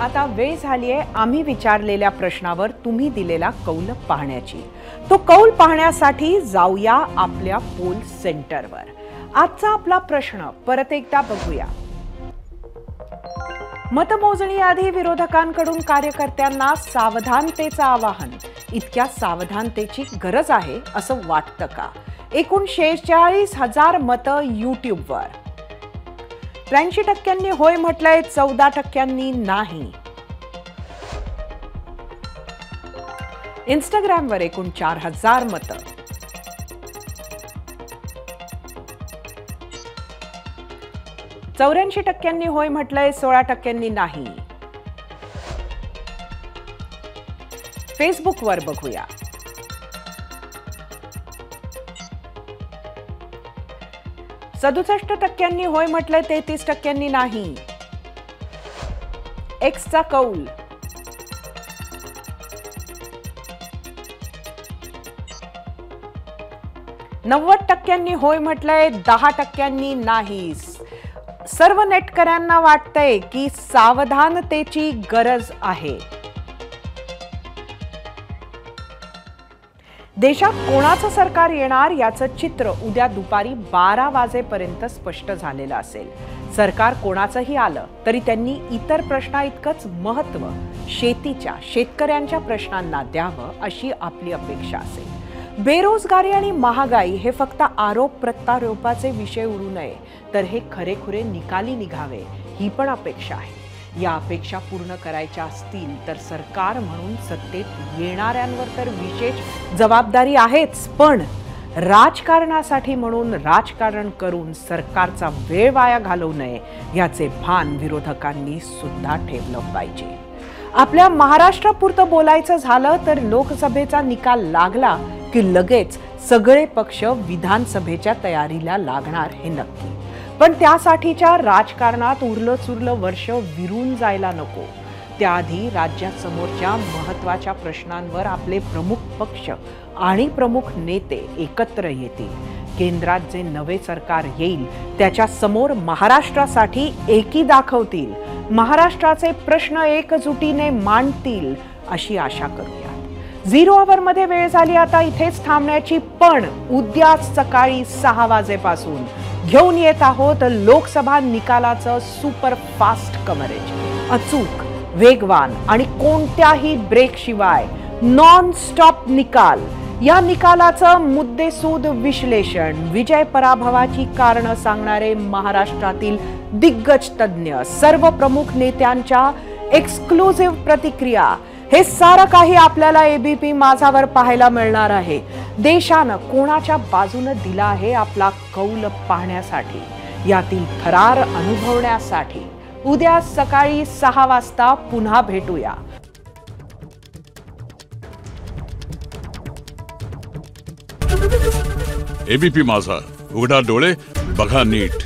आता वेळ झाली आहे आम्ही विचारलेल्या प्रश्नावर तुम्ही दिलेला कौल पाहण्याची। तो कौल पाहण्यासाठी जाऊया आपल्या पोल सेंटरवर। आजचा आपला प्रश्न परत एकदा बघूया। मतमोजणी आधी विरोधकांकडून कार्यकर्त्यांना सावधानतेचं आवाहन। इतक्या सावधानतेची गरज आहे असं वाटतं का? एकूण 46,000 मतं यूट्यूबवर। 83% होय म्हटलंय, 14% नाही। इंस्टाग्रामवर एकूण 4,000 मतं। चौऱ्याऐंशी 84% होय म्हटलंय, 16% नाही। फेसबुकवर बघूया। सदुसष्ट 67% होय म्हटलंय, 33% नाही। एक्सचा कौल। नव्वद 90% होय म्हटलंय, 10% नाही। सर्व नेटकऱ्यांना वाटतंय की सावधानतेची गरज आहे। देशात कोणाचं सरकार येणार याचं चित्र उद्या दुपारी 12 वाजेपर्यंत स्पष्ट झालेलं असेल। सरकार कोणाचंही आलं तरी त्यांनी इतर प्रश्नाइतकंच महत्त्व शेतीच्या, शेतकऱ्यांच्या प्रश्नांना द्यावं अशी आपली अपेक्षा असेल। बेरोजगारी आणि महागाई हे फक्त आरोप प्रत्यारोपाचे विषय उरू नये, तर हे खरेखुरे निकाली निघावे ही पण अपेक्षा आहे। या अपेक्षा पूर्ण करायच्या असतील तर सरकार म्हणून सत्तेत येणाऱ्यांवर तर विशेष जबाबदारी आहेच, पण राजकारणासाठी म्हणून राजकारण करून सरकारचा वेळ वाया घालवू नये याचे भान विरोधकांनी सुद्धा ठेवलं पाहिजे। आपल्या महाराष्ट्रापुरतं बोलायचं झालं तर लोकसभेचा निकाल लागला की लगेच सगळे पक्ष विधानसभेच्या तयारीला लागणार हे नक्की, पण त्यासाठीच्या राजकारणात उरलं सुरलं वर्ष विरून जायला नको। त्याआधी राज्यासमोरच्या महत्त्वाच्या प्रश्नांवर आपले प्रमुख पक्ष आणि प्रमुख नेते एकत्र येतील। केंद्रात जे नवे सरकार येईल त्याच्या समोर महाराष्ट्रासाठी एकी दाखवतील, महाराष्ट्राचे प्रश्न एकजुटीने मांडतील अशी आशा करूया। 0 आवरमध्ये वेळ झाली आता इथेच थांबण्याची, पण उद्या सकाळी 6 वाजेपासून घेऊन येत आहोत लोकसभा निकालाचं सुपर फास्ट कव्हरेज। अचूक, वेगवान आणि कोणत्याही ब्रेक शिवाय नॉन स्टॉप निकाल। या निकालाचं मुद्देसूद विश्लेषण, विजय पराभवाची कारणं सांगणारे महाराष्ट्रातील दिग्गज तज्ञ, सर्व प्रमुख नेत्यांच्या एक्सक्लुझिव्ह प्रतिक्रिया, हे सारं काही आपल्याला एबीपी माझावर पाहायला मिळणार आहे। देशानं कोणाच्या बाजूने दिला आहे आपला कौल पाहण्यासाठी, यातील थरार अनुभवण्यासाठी उद्या सकाळी 6 वाजता पुन्हा भेटूया। एबीपी माझा, उघडा डोळे बघा नीट।